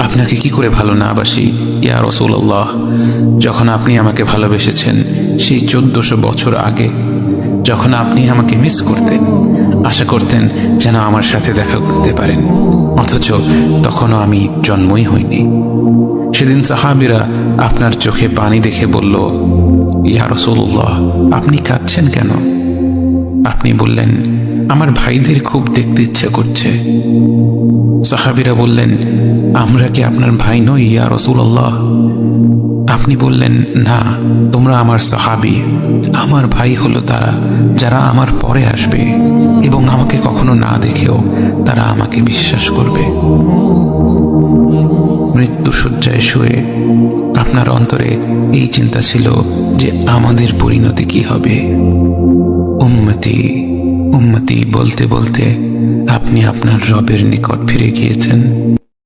আপনাকে কি করে ভালো না বাসি ইয়া রাসূলুল্লাহ। যখন আপনি আমাকে ভালোবেসেছেন সেই 1400 বছর আগে, যখন আপনি আমাকে মিস করতেন, আশা করতেন যেন আমার সাথে দেখা করতে পারেন, অথচ তখনও আমি জন্মই হইনি। সেদিন সাহাবীরা আপনার চোখে পানি দেখে বলল, ইয়া রাসূলুল্লাহ, আপনি কাঁদছেন কেন? আপনি বললেন, আমার ভাইদের খুব দেখতে ইচ্ছা করছে। সাহাবীরা বললেন, আমরা কি আপনার ভাই নই ইয়া রাসূলুল্লাহ? আপনি বললেন, না, তোমরা আমার সাহাবী। আমার ভাই হলো তারা যারা আমার পরে আসবে এবং আমাকে কখনো না দেখেও তারা আমাকে বিশ্বাস করবে। মৃত্যু শয্যায় শুয়ে আপনার অন্তরে এই চিন্তা ছিল যে আমাদের পরিণতি কি হবে। উম্মতি উম্মতি বলতে বলতে আপনি আপনার রবের নিকট ফিরে গিয়েছেন।